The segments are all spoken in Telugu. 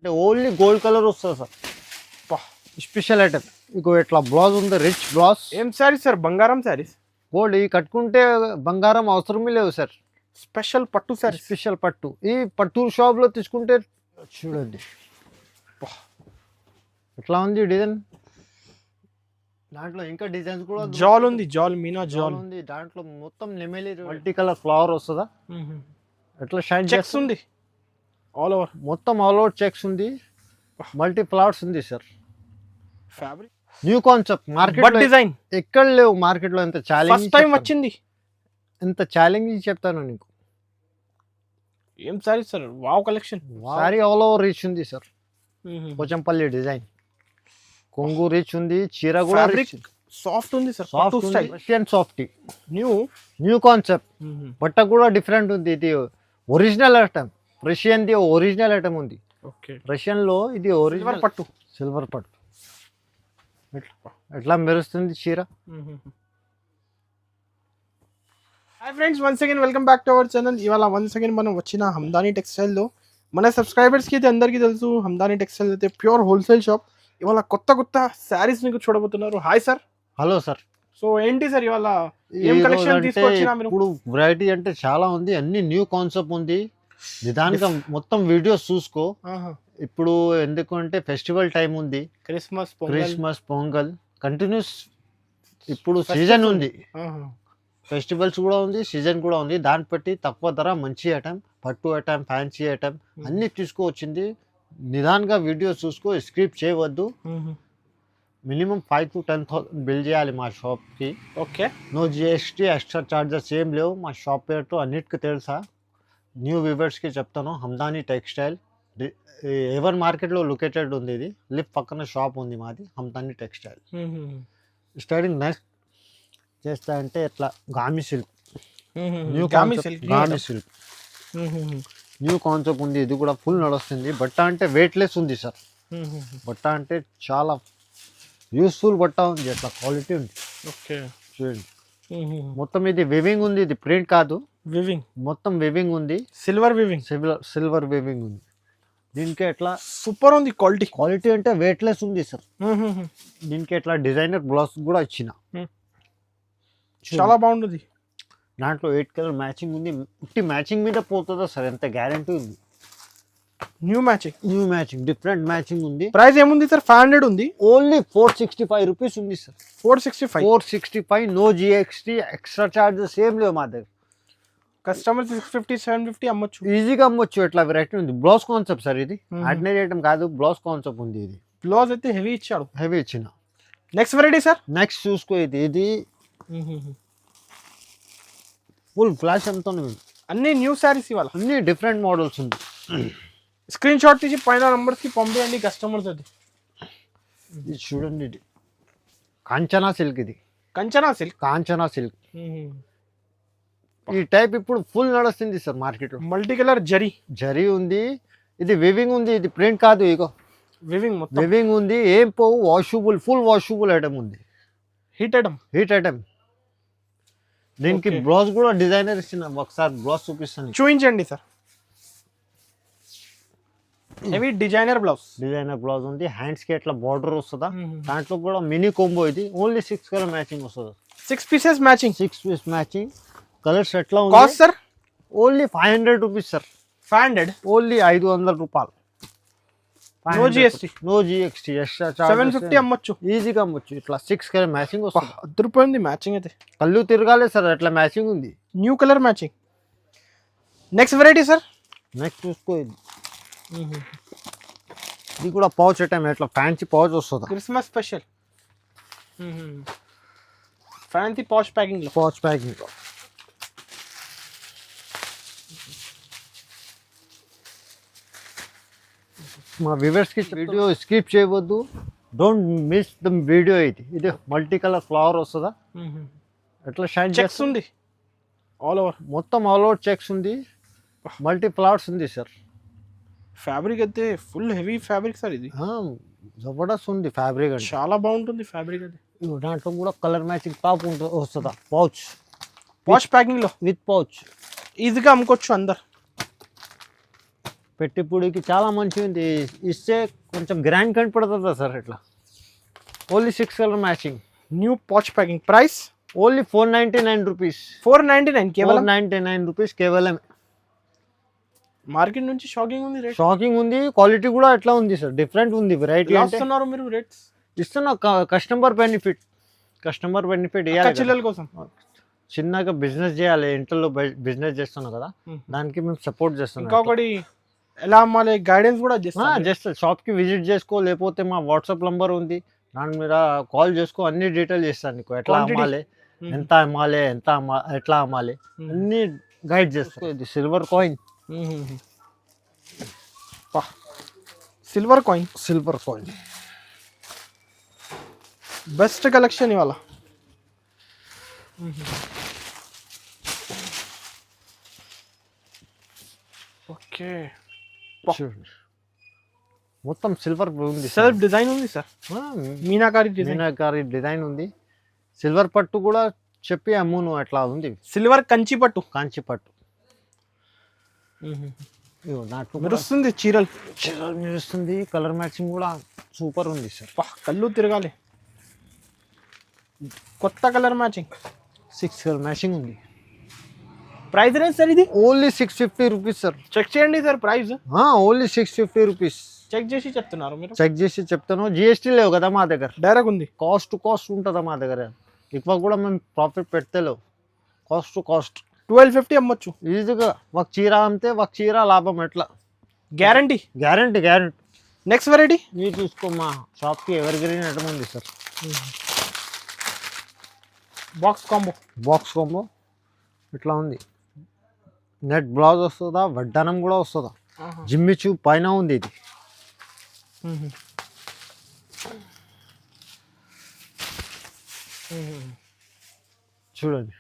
అంటే ఓన్లీ గోల్డ్ కలర్ వస్తుంది సార్. Special item. ఇగో ఇట్లా బ్లౌజ్ ఉంది, రిచ్ బ్లౌజ్. ఏం శారీస్ సార్? బంగారం శారీస్. గోల్డ్ ఈ కట్టుకుంటే బంగారం అవసరమే లేవు సార్. స్పెషల్ పట్టు శారీ. స్పెషల్ పట్టు. ఈ పట్టు షాప్లో తీసుకుంటే చూడండి ఎట్లా ఉంది డిజైన్. దాంట్లో ఇంకా డిజైన్స్ కూడా జాల్ ఉంది, జాల్ మీనా జాల్ ఉంది. దాంట్లో మొత్తం నెమలి మల్టీ కలర్ ఫ్లవర్ వస్తుందా, ఎట్లా షైన్ చెక్స్ ఉంది ఆల్ ఓవర్, మొత్తం ఆల్ ఓవర్ చెక్స్ ఉంది, మల్టీ ఫ్లవర్స్ ఉంది sir. Fabric new concept market design ఎక్కడ లేవు మార్కెట్ లో. ఎంత ఛాలెంజ్, ఫస్ట్ టైం వచ్చింది. ఎంత ఛాలెంజ్ చెప్తాను నీకు. ఏం sorry sir? Wow collection. Sorry all over rich ఉంది సార్. పోచంపల్లి డిజైన్, కొంగు రిచ్ ఉంది, చీర కూడా సాఫ్ట్ ఉంది sir. Soft style Russian softy. New concept. బట్ట కూడా డిఫరెంట్ ఉంది. ఇది original item. Russian the original item ఉంది. రష్యన్ లో ఇది ఒరిజినల్ పట్టు, సిల్వర్ పట్టు. ఎట్లా మెరుస్తుంది చీర. Hi friends, once again welcome back to our channel. ఇవాళ వన్స్ అగైన్ మనం వచ్చిన హమ్దానీ టెక్స్టైల్లో. మన సబ్స్క్రైబర్స్కి అయితే అందరికీ తెలుసు, హమ్దానీ టెక్స్టైల్ అయితే ప్యూర్ హోల్సేల్ షాప్. ఇవాళ కొత్త కొత్త శారీస్ మీకు చూడబోతున్నారు. Hi sir. Hello sir. So ఏంటి సార్ ఇవాళ ఏం కలెక్షన్ తీసుకొచ్చినా మీరు? ఇప్పుడు వెరైటీ అంటే చాలా ఉంది, అన్ని న్యూ కాన్సెప్ట్ ఉంది. నిదానంగా మొత్తం వీడియోస్ చూసుకో. ఇప్పుడు ఎందుకంటే ఫెస్టివల్ టైం ఉంది, క్రిస్మస్ పొంగల్ కంటిన్యూస్. ఇప్పుడు సీజన్ ఉంది, ఫెస్టివల్స్ కూడా ఉంది, సీజన్ కూడా ఉంది. దాన్ని బట్టి తక్కువ ధర మంచి ఐటమ్, పట్టు ఐటమ్, ఫ్యాన్సీ ఐటమ్ అన్ని తీసుకువచ్చింది. నిదానంగా వీడియోస్ చూసుకో, స్క్రిప్ట్ చేయవద్దు. మినిమం 5,000 to 10,000 బిల్ చేయాలి మా షాప్కి. Okay. No GST, extra charges ఏం లేవు. మా షాప్ పేరుతో అన్నిటికీ తెలుసా. న్యూ వ్యూవర్స్కి చెప్తాను, హమ్దానీ టెక్స్టైల్ ఎవర్ మార్కెట్లో లొకేటెడ్ ఉంది. ఇది లిఫ్ట్ పక్కన షాప్ ఉంది మాది, హమ్దానీ టెక్స్టైల్. స్టార్టింగ్ నెక్స్ట్ చేస్తా అంటే ఎట్లా Gami silk. New concept Gami silk, new concept ఉంది. ఇది కూడా ఫుల్ నడుస్తుంది. బట్ట అంటే వెయిట్లెస్ ఉంది సార్. బట్ట అంటే చాలా యూస్ఫుల్ బట్ట ఉంది, అట్లా క్వాలిటీ ఉంది. ఓకే చూడండి, మొత్తం ఇది వివింగ్ ఉంది, ఇది ప్రింట్ కాదు. వివింగ్, మొత్తం వివింగ్ ఉంది. సిల్వర్ వివింగ్, సిల్వర్ వివింగ్ ఉంది. దీనికి ఎట్లా సూపర్ ఉంది క్వాలిటీ. క్వాలిటీ అంటే వెయిట్లెస్ ఉంది సార్. దీనికి ఎట్లా డిజైనర్ బ్లౌజ్ కూడా ఇచ్చిన, చాలా బాగుంటుంది. దాంట్లో 8 కలర్ మ్యాచింగ్ ఉంది. ఉట్టి మ్యాచింగ్ మీద పోతుందా సార్, ఎంత గ్యారంటీ ఉంది. న్యూ మ్యాచింగ్ డిఫరెంట్ మ్యాచింగ్ ఉంది. ప్రైస్ ఏముంది సార్? 500 ఉంది. ఓన్లీ 465 రూపీస్ ఉంది sir. 465 no GST, extra charges ఏం లేవు మా దగ్గర. కస్టమర్ 650 750 అమ్మొచ్చు, ఈజీగా అమ్మొచ్చు. ఎట్లా వెరైటీ ఉంది. బ్లౌజ్ కాన్సెప్ట్ సార్, ఇది ఆర్డినరీ ఐటమ్ కాదు, బ్లౌజ్ కాన్సెప్ట్ ఉంది. ఇది బ్లౌజ్ అయితే హెవీ ఇచ్చాడు, హెవీ ఇచ్చిన. Next variety sir. నెక్స్ట్ చూసుకో, ఇది ఫుల్ ఫ్లాష్ అంతా అన్ని న్యూ శారీస్, ఇవాళ అన్ని డిఫరెంట్ మోడల్స్ ఉంది. స్క్రీన్ షాట్ తీసి పైన నంబర్స్కి పంపించండి కస్టమర్స్. అది ఇది చూడండి, ఇది కాంచనా సిల్క్. ఇది కాంచనా సిల్క్. ఈ టైప్ ఇప్పుడు ఫుల్ నడుస్తుంది సార్ మార్కెట్లో. మల్టీ కలర్ జరీ ఉంది. ఇది వివింగ్ ఉంది, ఇది ప్రింట్ కాదు. ఇగో వివింగ్ ఉంది, ఏం పోవు. వాషబుల్, ఫుల్ వాషబుల్ ఐటమ్ ఉంది. Heat item. దీనికి బ్లౌజ్ కూడా డిజైనర్ ఇచ్చిన. ఒకసారి బ్లౌజ్ చూపిస్తాను, చూపించండి సార్. హెవీ డిజైనర్ బ్లౌజ్ ఉంది. హ్యాండ్స్ కి ఎట్లా బార్డర్ వస్తుందా. దాంట్లో కూడా మినీ కోంబో. ఇది ఓన్లీ 6 కలర్ మ్యాచింగ్ వస్తుంది. 6 pieces matching. 6 piece matching. Colours ఎట్లా ఉంది? Cost sir only 500 rupees sir. 500 only 500 రూపాయలు. No GST. ఎక్స్ట్రా చార్జ్ 750 అమ్మొచ్చు, ఈజీగా అమ్మొచ్చు. ఇట్లా 6 కలర్ మ్యాచింగ్ వస్తుంది. అదిరిపోయింది మ్యాచింగ్ అయితే. కళ్ళు తిరగాలి సార్, అట్లా మ్యాచింగ్ ఉంది. New colour matching. Next variety sir. Next చూసుకో, ఇది కూడా పౌచ్ ఐటమ్. ఎట్లా ఫ్యాన్సీ పౌచ్ వస్తుంది. Christmas special fancy pouch packing. మా వ్యూవర్స్కి వీడియో స్కిప్ చేయవద్దు, డోంట్ మిస్ ద వీడియో. ఇది మల్టీ కలర్ ఫ్లవర్ వస్తుందా, ఎట్లా షైన్ చెక్స్ ఉంది ఆల్ ఓవర్. మొత్తం ఆల్ ఓవర్ చెక్స్ ఉంది, మల్టీ ఫ్లవర్స్ ఉంది సార్. ఫ్యాబ్రిక్ అయితే ఫుల్ హెవీ ఫ్యాబ్రిక్ సార్. ఇది జబర్దస్త్ ఉంది ఫ్యాబ్రిక్, చాలా బాగుంటుంది ఫ్యాబ్రిక్ అది. దాంట్లో కూడా కలర్ మ్యాచింగ్ టాప్ వస్తుందా. పౌచ్ ప్యాకింగ్ లో విత్ పౌచ్. ఈజీగా అమ్ముకోవచ్చు అందరు. పెట్టిపుడికి చాలా మంచిగా ఉంది. ఇస్తే కొంచెం గ్రాండ్ కనపడుతుందా సార్ ఇట్లా. Only 6 colour matching. New patch packing. Price only 499 rupees. 499 కేవలం. 499 రూపీస్ కేవలం. మార్కెట్ నుంచి షాకింగ్ ఉంది రేట్. షాకింగ్ ఉంది. క్వాలిటీ కూడా అట్లా ఉంది సార్, డిఫరెంట్ ఉంది. వెరైటీ ఇస్తున్నారు మీరు రేట్స్. ఇస్తున్నా కస్టమర్ బెనిఫిట్. కస్టమర్ బెనిఫిట్ ఇవ్వాలి. చిల్లల కోసం చిన్నగా బిజినెస్ చేయాలి. ఇంట్లో బిజినెస్ చేస్తున్నాం కదా, దానికి మేము సపోర్ట్ చేస్తున్నాం. ఇంకొకటి ఎలా అమ్మాలి గైడెన్స్ కూడా జస్ట్ షాప్కి విజిట్ చేసుకో, లేకపోతే మా వాట్సాప్ నంబర్ ఉంది, దాని మీద కాల్ చేసుకో. అన్ని డీటెయిల్ చేస్తాను నీకు. ఎట్లా అమ్మాలి, ఎంత అమ్మాలి, ఎట్లా అమ్మాలి అన్ని గైడ్ చేస్తాను. ఇది silver coin. Silver coin. Silver coin best collection ఇవాళ. ఓకే, మొత్తం సిల్వర్ ఉంది. సెల్ఫ్ డిజైన్ ఉంది సార్. మీనాకారి డిజైన్ ఉంది. సిల్వర్ పట్టు కూడా చెప్పి అమ్మును అట్లా ఉంది. సిల్వర్ కంచి పట్టు. కాంచి పట్టు మెరుస్తుంది. చీరలు మెరుస్తుంది. కలర్ మ్యాచింగ్ కూడా సూపర్ ఉంది సార్. కళ్ళు తిరగాలి. కొత్త కలర్ మ్యాచింగ్. 6 కలర్ మ్యాచింగ్ ఉంది. ప్రైస్ రేంజ్ సార్ ఇది? Only 650 rupees sir. చెక్ చేయండి sir price. Only 650 rupees. Check చేసి చెప్తున్నారు మీరు? చెక్ చేసి చెప్తాను. జిఎస్టీ లేవు కదా మా దగ్గర, డైరెక్ట్ ఉంది. కాస్ట్ టు కాస్ట్ ఉంటుందా మా దగ్గర. ఎక్కువ కూడా మేము ప్రాఫిట్ పెడతలేవు. కాస్ట్ టు కాస్ట్ 1250 అమ్మొచ్చు ఈజీగా. ఒక చీర అమ్మితే ఒక చీర లాభం. ఎట్లా గ్యారంటీ? గ్యారంటీ. నెక్స్ట్ వెరైటీ మీరు చూసుకో, మా షాప్కి ఎవర్ గ్రీన్ ఐటమ్ ఉంది సార్. బాక్స్ కాంబో ఇట్లా ఉంది. నెట్ బ్లౌజ్ వస్తుందా, వడ్డానం కూడా వస్తుందా. జిమ్మిచూ పైన ఉంది ఇది. చూడండి,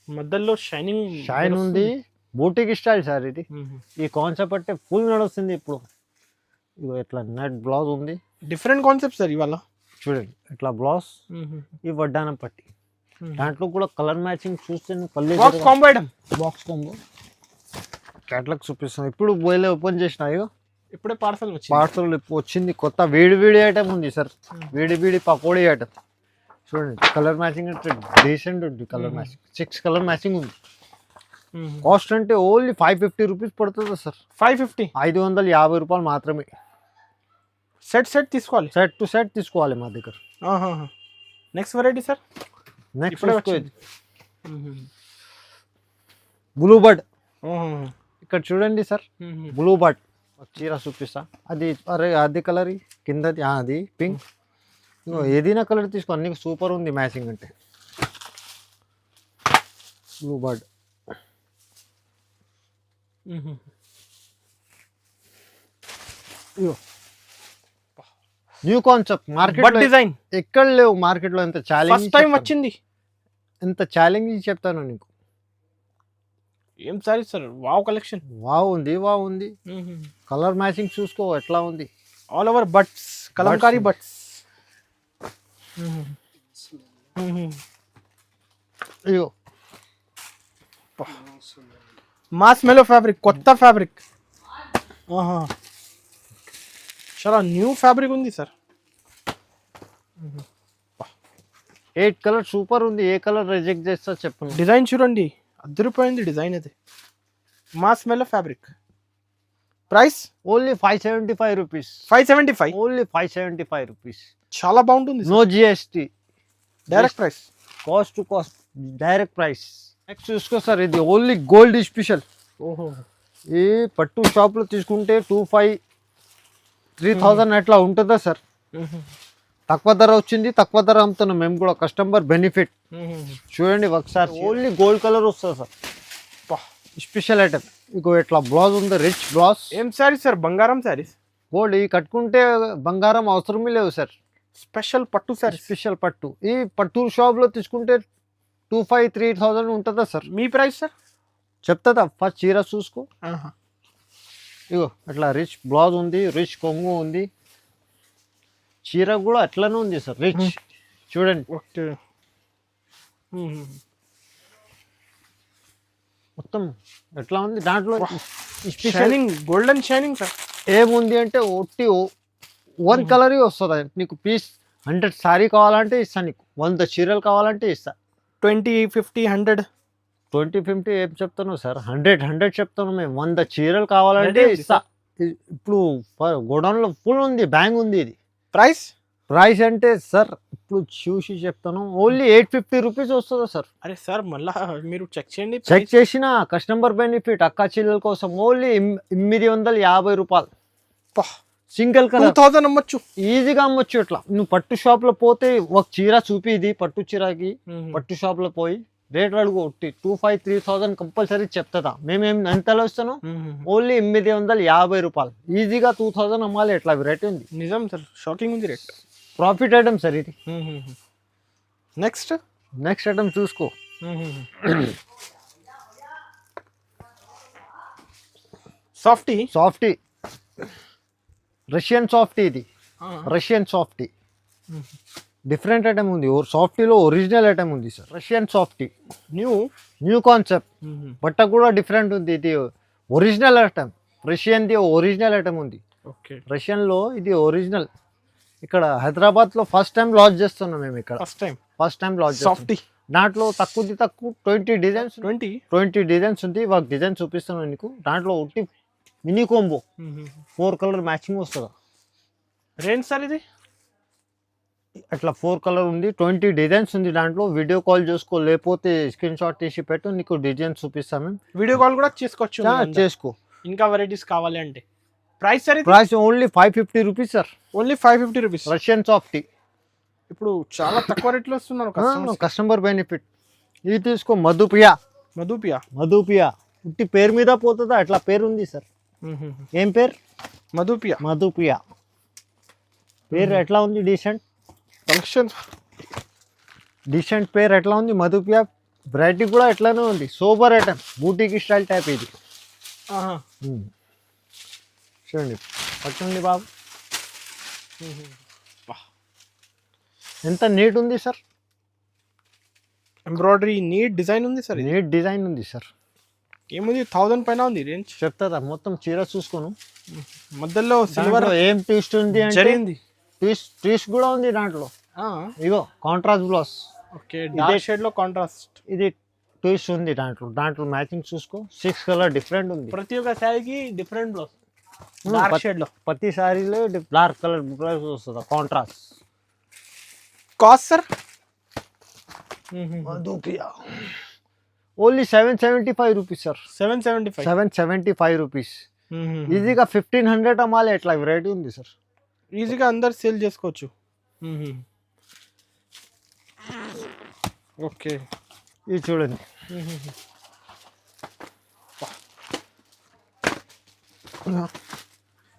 మధ్యలో షైన్ ఉంది. బూటిక్ స్టైల్ సార్ ఇది. ఈ కాన్సెప్ట్ అంటే ఫుల్ నడుస్తుంది ఇప్పుడు. ఇగో ఇట్లా నెట్ బ్లౌజ్ ఉంది. డిఫరెంట్ కాన్సెప్ట్ సార్ ఇవాళ. చూడండి ఇట్లా బ్లౌజ్, ఈ వడ్డానం పట్టి. దాంట్లో కూడా కలర్ మ్యాచింగ్ చూస్తే box combo item. Box combo catalogue చూపిస్తాం. ఇప్పుడు పోయిలే ఓపెన్ చేసిన. ఇప్పుడే పార్సల్ వచ్చింది. కొత్త వేడి ఐటమ్ ఉంది సార్. వేడి పకోడీ ఐటమ్. చూడండి కలర్ మ్యాచింగ్ అంటే డీసెంట్ ఉంది. కలర్ మ్యాచింగ్ 6 కలర్ మ్యాచింగ్ ఉంది. కాస్ట్ అంటే ఓన్లీ 550 రూపీస్ పడుతుంది సార్. 550, 550 రూపాయలు మాత్రమే. సెట్ తీసుకోవాలి. సెట్ టు సెట్ తీసుకోవాలి మా దగ్గర. Next variety sir. Next blue bird. ఇక్కడ చూడండి సార్, బ్లూ బర్డ్ చీర చూపిస్తా. అది కలర్ కిందది, అది పింక్. ఏదైనా కలర్ తీసుకో, అన్ని సూపర్ ఉంది మ్యాచింగ్ అంటే. Blue bird new concept. Market design ఎక్కడ లేవు మార్కెట్లో. ఎంత ఛాలెంజ్, ఫస్ట్ టైం వచ్చింది. ఎంత ఛాలెంజ్ చెప్తాను నీకు. ఏం sorry sir, wow collection. Wow ఉంది. కలర్ మ్యాచింగ్ చూసుకో ఎట్లా ఉంది. ఆల్ ఓవర్ బట్స్, కలంకారీ బట్స్. అయ్యో, మాస్ మెలో ఫ్యాబ్రిక్, కొత్త ఫ్యాబ్రిక్. చాలా న్యూ ఫ్యాబ్రిక్ ఉంది సార్. 8 కలర్ సూపర్ ఉంది. ఏ కలర్ రిజెక్ట్ చేస్తా చెప్పండి. డిజైన్ చూడండి, అదిరిపోయింది డిజైన్. అది మాస్ మెలో fabric. Price only 575 rupees. 575, only 575 rupees. చాలా బాగుంటుంది. No GST, direct price. Cost to cost direct price. Next చూసుకో సార్, ఇది ఓన్లీ గోల్డ్ స్పెషల్. ఈ పట్టు షాప్లో తీసుకుంటే 2500-3000 అట్లా ఉంటుందా సార్. తక్కువ ధర వచ్చింది, తక్కువ ధర అమ్ముతున్నాం మేము కూడా. Customer benefit. చూడండి ఒకసారి, ఓన్లీ గోల్డ్ కలర్ వస్తుంది సార్. Special item. ఇగో ఇట్లా బ్లౌజ్ ఉంది, రిచ్ బ్లౌజ్. ఏం శారీస్ సార్? బంగారం శారీస్. గోల్డ్. ఈ కట్టుకుంటే బంగారం అవసరమే లేవు సార్. స్పెషల్ పట్టు సారీ. స్పెషల్ పట్టు. ఈ పట్టు షాప్లో తీసుకుంటే 2500-3000 ఉంటుందా సార్. మీ ప్రైస్ సార్ చెప్తుందా? ఫస్ట్ చీర చూసుకో. ఇగో అట్లా రిచ్ బ్లౌజ్ ఉంది, రిచ్ కొంగు ఉంది. చీర కూడా అట్లనే ఉంది సార్, రిచ్. చూడండి మొత్తం ఎట్లా ఉంది. దాంట్లో షైనింగ్ గోల్డెన్ షైనింగ్ సార్. ఏముంది అంటే ఒట్టి వన్ కలర్ వస్తుంది నీకు. పీస్ 100 సారీ కావాలంటే ఇస్తా నీకు, 100 చీరలు కావాలంటే ఇస్తా. 20, 50, 100 20, 50 ఏం చెప్తాను సార్, 100 చెప్తాను మేము. 100 చీరలు కావాలంటే Ready ఇస్తా. ఇప్పుడు గోడౌన్లో ఫుల్ ఉంది, బ్యాంగ్ ఉంది. ఇది ప్రైస్ ప్రైస్ అంటే సార్ ఇప్పుడు చూసి చెప్తాను, ఓన్లీ 850 రూపీస్ వస్తుందా సార్. అరే సార్ మళ్ళా మీరు చెక్ చేయండి. చెక్ చేసిన కస్టమర్ బెనిఫిట్ అక్క చెల్లెల కోసం ఓన్లీ 850 రూపాయలు. సింగిల్ కలర్ 2000 అమ్మొచ్చు. ఈజీగా అమ్మొచ్చు. ఇట్లా నువ్వు పట్టు షాప్ లో పోతే ఒక చీర చూపి, ఇది పట్టు చీరకి పట్టు షాప్ లో పోయి రేట్ అడుగు, 2500, 3000 కంపల్సరీ చెప్తా. మేమేం ఎంతలో ఇస్తాను, ఓన్లీ 850 రూపాయలు. ఈజీగా 2000 అమ్మాలి. ఎట్లా రేట్ ఉంది. నిజం సార్, షాకింగ్ ఉంది రేట్. ప్రాఫిట్ ఐటమ్ సార్ ఇది. నెక్స్ట్ ఐటమ్ చూసుకో. Softy Russian softy. ఇది రష్యన్ సాఫ్టీ డిఫరెంట్ ఐటమ్ ఉంది. సాఫ్టీలో ఒరిజినల్ ఐటమ్ ఉంది sir. Russian softy new concept. బట్ట కూడా డిఫరెంట్ ఉంది. ఇది ఒరిజినల్ ఐటమ్. రష్యన్ది ఒరిజినల్ ఐటమ్ ఉంది. రష్యన్లో ఇది ఒరిజినల్. ఇక్కడ హైదరాబాద్లో ఫస్ట్ టైం లాంచ్ చేస్తున్నాం మేము. ఇక్కడ ఫస్ట్ టైం లాంచ్ సాఫ్టీ. దాంట్లో తక్కువ 20 డిజైన్స్ ఉంది. ఒక డిజైన్ చూపిస్తున్నాను నీకు. దాంట్లో ఒకటి మినీ కోంబో 4 కలర్ మ్యాచింగ్ వస్తుందా. రేంజ్ సార్ ఇది అట్లా 4 కలర్ ఉంది. 20 డిజైన్స్ ఉంది దాంట్లో. వీడియో కాల్ చేసుకో, లేకపోతే స్క్రీన్ షాట్ తీసి పెట్టు, నీకు డిజైన్ చూపిస్తాం మేము. వీడియో కాల్ కూడా చేసుకోవచ్చు. చేసుకో. ఇంకా వెరైటీస్ కావాలి అంటే. Price sir price only 550 rupees sir. Only 550 rupees. Russian softy ఇప్పుడు చాలా తక్కువ రేట్లో వస్తున్నారు కస్టమర్ బెనిఫిట్. ఇది తీసుకో. మధుపియా ఉట్టి పేరు మీద పోతుందా, అట్లా పేరు ఉంది సార్. ఏం పేరు? మధుపియా పేరు ఎట్లా ఉంది? డీసెంట్ పేరు ఎట్లా ఉంది? మధుపియా. వెరైటీ కూడా ఎట్లానే ఉంది. సూపర్ ఐటమ్, బూటీకి స్టైల్ టైప్ ఇది. చూడండి, పట్టండి బాబు. ఎంత నీట్ ఉంది సార్. ఎంబ్రాయిడరీ నీట్ డిజైన్ ఉంది సార్. ఏముంది 1000 పైన ఉంది రేంజ్. చెప్తా మొత్తం చీర చూసుకోను. మధ్యలో సిల్వర్ ఏం ట్విస్ట్ ఉంది అంటే ట్విస్ట్ కూడా ఉంది దాంట్లో. ఇగో కాంట్రాస్ట్ బ్లౌజ్. డార్క్ షేడ్ లో కాంట్రాస్ట్. ఇది ట్విస్ట్ ఉంది దాంట్లో మ్యాచింగ్ చూసుకో. 6 కలర్ డిఫరెంట్ ఉంది. ప్రతి ఒక్క శారీకి డిఫరెంట్ బ్లౌజ్. డార్క్ షేడ్ లో ప్రతి సారీలో డార్క్ కలర్ బ్లౌజ్ వస్తుంది contrast. Cost sir only 775 rupees sir. 775 rupees. ఈజీగా 1500 అమ్మాలి. ఎట్లా వెరైటీ ఉంది సార్. ఈజీగా అందరు సేల్ చేసుకోవచ్చు. ఓకే, ఇది చూడండి.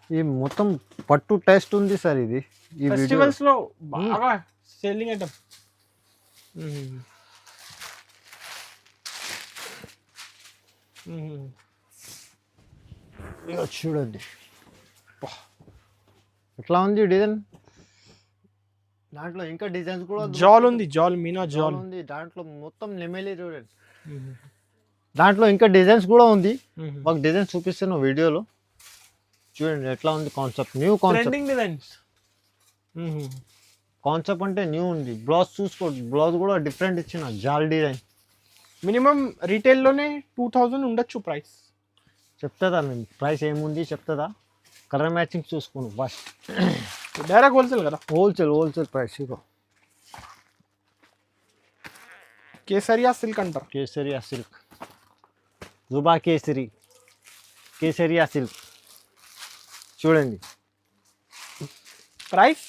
ఈ మొత్తం పట్టు టెస్ట్ ఉంది సార్. ఇది ఈ ఫెస్టివల్స్ లో బాగా సేలింగ్ ఐటమ్. చూడండి ఎట్లా ఉంది డిజైన్. దాంట్లో ఇంకా డిజైన్స్ కూడా జాల్ ఉంది. మీనా జాల్ ఉంది దాంట్లో. మొత్తం నెమలి చూడండి. దాంట్లో ఇంకా డిజైన్స్ కూడా ఉంది. ఒక డిజైన్ చూపిస్తాను వీడియోలో. చూడండి ఎట్లా ఉంది కాన్సెప్ట్. న్యూ కాన్సెప్ట్ అంటే న్యూ ఉంది. బ్లౌజ్ చూసుకో. బ్లౌజ్ కూడా డిఫరెంట్ ఇచ్చిన జాల్ డిజైన్. మినిమం రీటైల్లోనే 2000 ఉండొచ్చు ప్రైస్. చెప్తుందా మేము ప్రైస్ ఏముంది చెప్తుందా. కలర్ మ్యాచింగ్ చూసుకోను ఫస్ట్. డైరెక్ట్ హోల్సేల్ కదా. Wholesale price. ఇగో కేసరియా సిల్క్ అంటారు. జుబా కేసరియా సిల్క్ చూడండి. Price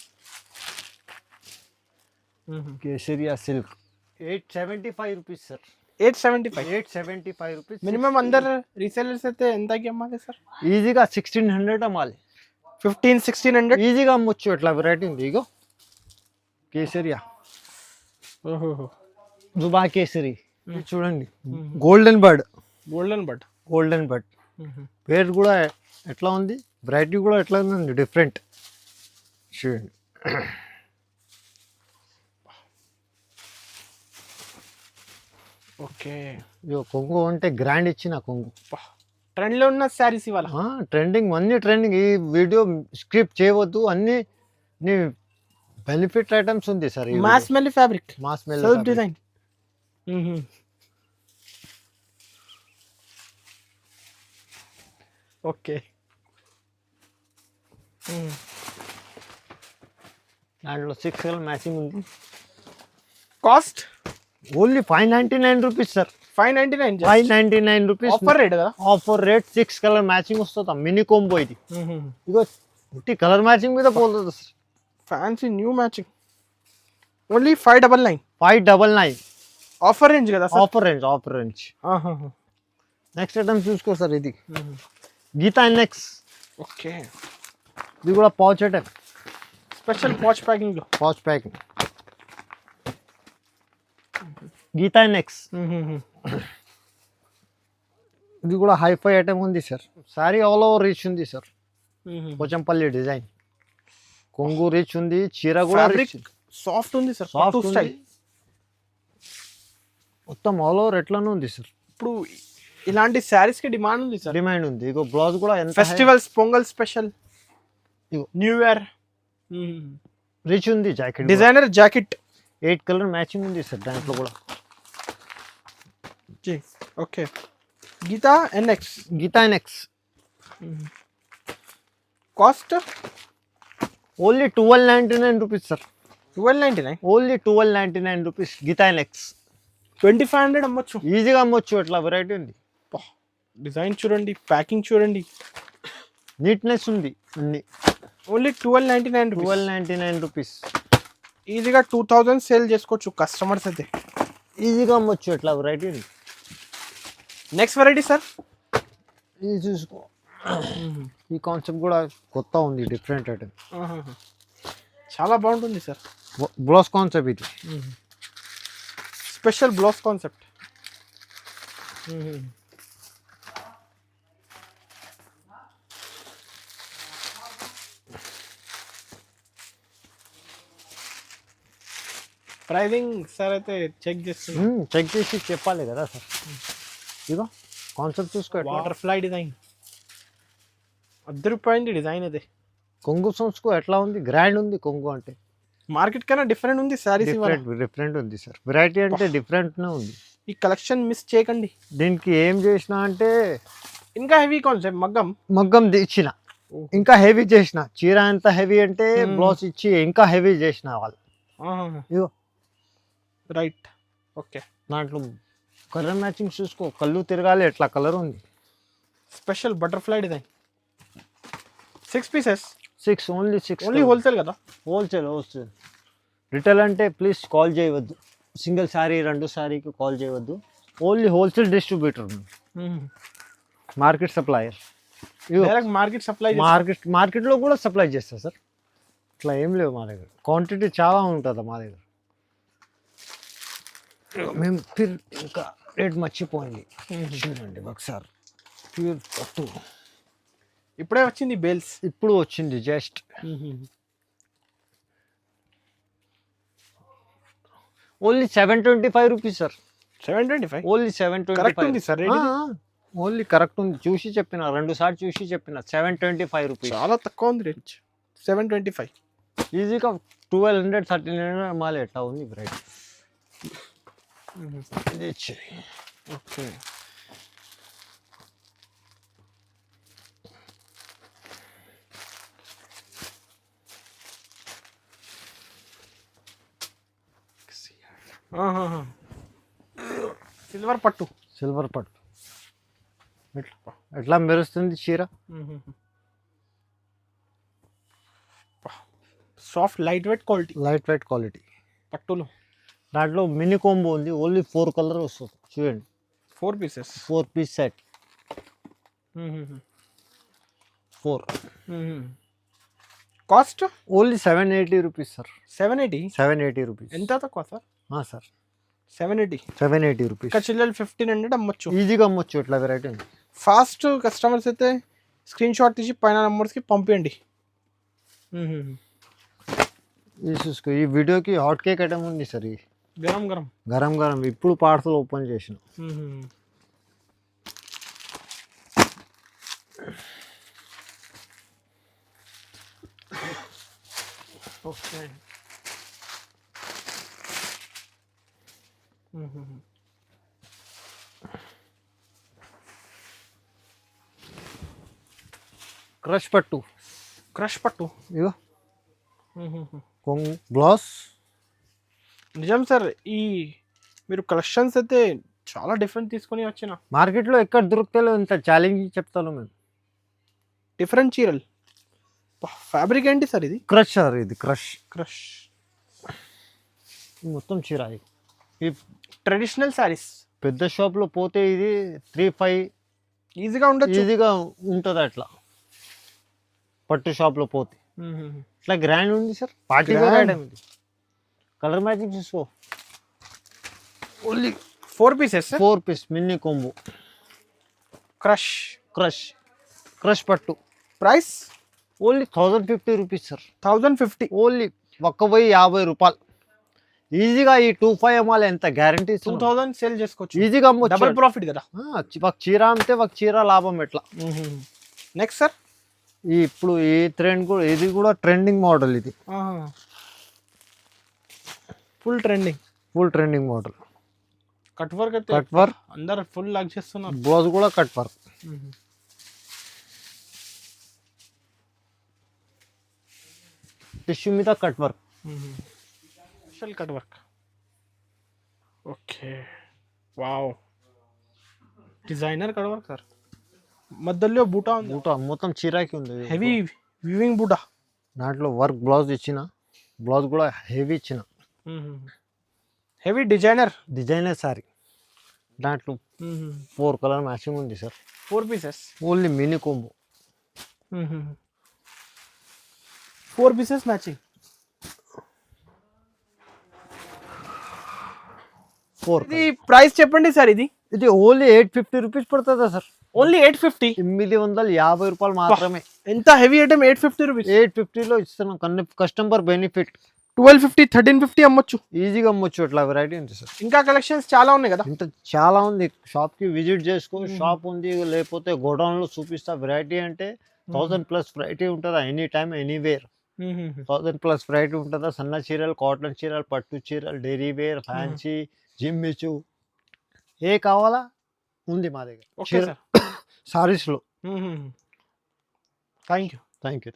Kesariya silk 875 rupees sir. 875 rupees. Minimum అందరు రీసెలర్స్ అయితే ఎంతకి అమ్మాలి సార్? ఈజీగా 1600 అమ్మాలి. 1500-1600 ఈజీగా అమ్మొచ్చు. ఎట్లా వెరైటీ ఉంది. ఇగో కేసరియా, జుబా కేసరి చూడండి. గోల్డెన్ బర్డ్ పేరు కూడా ఎట్లా ఉంది. వెరైటీ కూడా ఎట్లా ఉంది, డిఫరెంట్. చూడండి ఓకే. కొంగు అంటే గ్రాండ్ ఇచ్చిన కొంగు. ట్రెండ్లో ఉన్న శారీస్ ఇవాళ. ట్రెండింగ్ అన్ని ట్రెండింగ్. ఈ వీడియో స్క్రిప్ట్ చేయవద్దు, అన్ని నీ బెనిఫిట్ ఐటమ్స్ ఉంది సార్. మాస్ మెల్లి ఫ్యాబ్రిక్, మాస్ మెల్ సెల్ఫ్ డిజైన్. ఓకే. దాంట్లో 6 కలర్ మ్యాచింగ్ ఉంది. Cost only 599 rupees sir. 599. 599 rupees offer rate కదా. Offer rate. 6 కలర్ మ్యాచింగ్ వస్తుందా, మినీ కోంబో ఇది. ఇగో ఉట్టి కలర్ మ్యాచింగ్ మీద పోతుంది sir. Fancy new matching. Only 599. 599 offer range కదా sir. Offer range. Next item చూసుకో సార్, ఇది గీతా ఎన్ఎక్స్. ఓకే. ఇది కూడా pouch item, special watch packing లో. Pouch packing Geeta NX. ఇది కూడా హైఫై ఐటమ్ ఉంది sir. Sari all over rich ఉంది సార్. పోచంపల్లి డిజైన్, కొంగు రిచ్ ఉంది. చీర కూడా రిచ్, సాఫ్ట్ ఉంది సార్. సాఫ్ట్ స్టైల్ మొత్తం ఆల్ ఓవర్ ఎట్లానే ఉంది సార్. ఇప్పుడు ఇలాంటి శారీస్ కి డిమాండ్ ఉంది సార్. డిమాండ్ ఉంది. ఇగో బ్లౌజ్ కూడా ఎంత festivals, Pongal special, new year rich ఉంది. Jacket designer jacket 8 colour matching ఉంది సార్ దాంట్లో కూడా. Okay. Geeta NX. Geeta NX cost only 1299 rupees sir. 1299. Only 1299 rupees. Geeta NX 2500 అమ్మొచ్చు, ఈజీగా అమ్మొచ్చు. అట్లా వెరైటీ ఉంది. డిజైన్ చూడండి, ప్యాకింగ్ చూడండి, నీట్నెస్ ఉంది అన్ని. ఓన్లీ 1299. 1299 రూపీస్. ఈజీగా 2000 సేల్ చేసుకోవచ్చు కస్టమర్స్ అయితే. ఈజీగా అమ్మొచ్చు. అట్లా వెరైటీ ఉంది. నెక్స్ట్ వెరైటీ సార్, ఇది చూసుకో. ఈ కాన్సెప్ట్ కూడా కొత్త ఉంది, డిఫరెంట్ ఐటమ్. చాలా బాగుంటుంది సార్. బ్లౌజ్ కాన్సెప్ట్ ఇది. Special blouse concept. Pricing sir అయితే చెక్ చేస్తున్నాం. చెక్ చేసి చెప్పాలి కదా సార్. ఇదిగో కాన్సెప్ట్ చూసుకో. బటర్ఫ్లై డిజైన్ ₹10 డిజైన్ అదే. కొంగు చూసుకో ఎట్లా ఉంది, గ్రాండ్ ఉంది. కొంగు అంటే మార్కెట్ కన్నా డిఫరెంట్ ఉంది సారీస్. డిఫరెంట్ ఉంది సార్. వెరైటీ అంటే డిఫరెంట్నే ఉంది. ఈ కలెక్షన్ మిస్ చేయకండి. దీనికి ఏం చేసిన అంటే ఇంకా హెవీ కాన్సెప్ట్, మగ్గం ఇచ్చిన, ఇంకా హెవీ చేసిన. చీర ఎంత హెవీ అంటే బ్లౌజ్ ఇచ్చి ఇంకా హెవీ చేసిన వాళ్ళు. ఇగో రైట్. ఓకే. దాంట్లో కలర్ మ్యాచింగ్ చూసుకో, కళ్ళు తిరగాలి ఎట్లా కలర్ ఉంది. Special butterfly design. 6 pieces. 6 only 6. Only wholesale కదా. హోల్సేల్. రిటైల్ అంటే ప్లీజ్ కాల్ చేయవద్దు. సింగిల్ శారీ 2 శారీకి కాల్ చేయవద్దు. Only wholesale distributor, market supplier. Market supply, మార్కెట్లో కూడా సప్లై చేస్తా సార్. ఇట్లా ఏం లేవు మా దగ్గర. క్వాంటిటీ చాలా ఉంటుంది మా దగ్గర. మేము ఇంకా రేట్ మర్చిపోయింది. చూడండి ఒకసారి. ప్యూర్ పట్టు ఇప్పుడే వచ్చింది. బేల్స్ ఇప్పుడు వచ్చింది just. Only 725 rupees sir. 725. Only 725 sir. Only correct ఉంది. చూసి చెప్పిన, 2 సార్లు చూసి చెప్పిన. 725 రూపీస్. చాలా తక్కువ ఉంది రేట్. 725 ఈజీగా 1200 1300 అమ్మాలి. ఎట్లా ఉంది వెరైటీ. ఓకే. సిల్వర్ పట్టు. ఎట్లా మెరుస్తుంది చీర. సాఫ్ట్ లైట్ వెయిట్ క్వాలిటీ పట్టులో. దాంట్లో మినీ కోంబో ఉంది. ఓన్లీ 4 కలర్ వస్తుంది. చూడండి, 4 pieces. 4 piece set. 4. Cost only 780 rupees sir. 780 rupees. ఎంత తక్కువ సార్? Sir 780 rupees. ఇంకా చిల్లలు 1500 అమ్మొచ్చు. ఈజీగా అమ్మొచ్చు. ఇట్లా వెరైటీ ఉంది. ఫాస్ట్ కస్టమర్స్ అయితే స్క్రీన్ షాట్ తీసి పైన నెంబర్స్కి పంపించండి. ఇది చూసుకో. ఈ వీడియోకి హాట్ కేక్ ఐటమ్ ఉంది సార్. ఈ గరం ఇప్పుడు పార్సల్ ఓపెన్ చేసిన. ఓకే. క్రష్ పట్టు క్రష్ పట్టు. ఇగో కొంగు బ్లౌజ్. నిజం సార్, ఈ మీరు కలెక్షన్స్ అయితే చాలా డిఫరెంట్ తీసుకొని వచ్చిన మార్కెట్లో ఎక్కడ దొరుకుతలేవు, ఇంత ఛాలెంజ్ చెప్తాను మేము. డిఫరెంట్ చీరలు. ఫ్యాబ్రిక్ ఏంటి సార్ ఇది? క్రష్ సార్, ఇది క్రష్. క్రష్ మొత్తం చీర ఇది. ఈ ట్రెడిషనల్ శారీస్. పెద్ద షాప్లో పోతే ఇది 3-5 ఈజీగా ఉండొచ్చు. ఈజీగా ఉంటుంది అట్లా. పట్టు షాప్లో పోతే ఇట్లా గ్రాండ్ ఉంది sir. Party wear Grand. Item ఇది. కలర్ మ్యాచింగ్ చూసుకో. Only 4 pieces. 4 పీస్ మినీ కొంబు. క్రష్. క్రష్ క్రష్ పట్టు. Price only 1050 rupees sir. 1050. Only 1050 రూపాయలు. ఈజీగా ఈ 25 అమ్మాలి, ఎంత గ్యారంటీ. 2000 సేల్ చేసుకోవచ్చు. ఈజీగా అమ్మొచ్చు. డబుల్ ప్రాఫిట్ కదా. ఒక చీర అమ్మితే ఒక చీర లాభం ఎట్లా. నెక్స్ట్ సార్, ఈ ఇప్పుడు ఈ ట్రెండ్ కూడా, ఇది కూడా ట్రెండింగ్ మోడల్. ఇది full trending. Full trending model. Cut work అయితే కట్ వర్క్. అందరు ఫుల్ లాగ్ చేస్తున్నారు. బ్లౌజ్ కూడా కట్ వర్క్. టిష్యూ మీద cut work. Special cut work. Okay. Wow, designer cut work sir. మధ్యలో బూటా ఉంది. బూటా మొత్తం చీరాకి ఉంది. హెవీ వివింగ్ బూటా. దాంట్లో వర్క్ బ్లౌజ్ ఇచ్చిన, బ్లౌజ్ కూడా హెవీ ఇచ్చిన. Heavy designer sorry. దాంట్లో 4 కలర్ మ్యాచింగ్ ఉంది sir. 4 pieces. Only mini comb. 4 pieces matching. 4. ఇది ప్రైస్ చెప్పండి సార్. ఇది ఓన్లీ 850 రూపీస్ పడుతుందా సార్? ఓన్లీ 850. 850 రూపాయలు మాత్రమే. ఎంత హెవీ ఐటమ్. 850 రూపీస్. 850లో ఇస్తున్నాం. Customer benefit. 1250, 1350 అమ్మొచ్చు. ఈజీగా అమ్మొచ్చు. అట్లా వెరైటీ ఉంది సార్. ఇంకా కలెక్షన్స్ చాలా ఉన్నాయి కదా. ఇంత చాలా ఉంది. షాప్కి విజిట్ చేసుకో. షాప్ ఉంది, లేకపోతే గోడౌన్లో చూపిస్తా. వెరైటీ అంటే 1000+ వెరైటీ ఉంటుందా, ఎనీ టైమ్ ఎనీవేర్. 1000+ వెరైటీ ఉంటుందా. సన్న చీరలు, కాటన్ చీరలు, పట్టు చీరలు, డైరీ వేర్, ఫ్యాన్సీ, జిమ్మిచు, ఏ కావాలా ఉంది మా దగ్గర. Okay sir. సారీస్లో. Thank you. Thank you.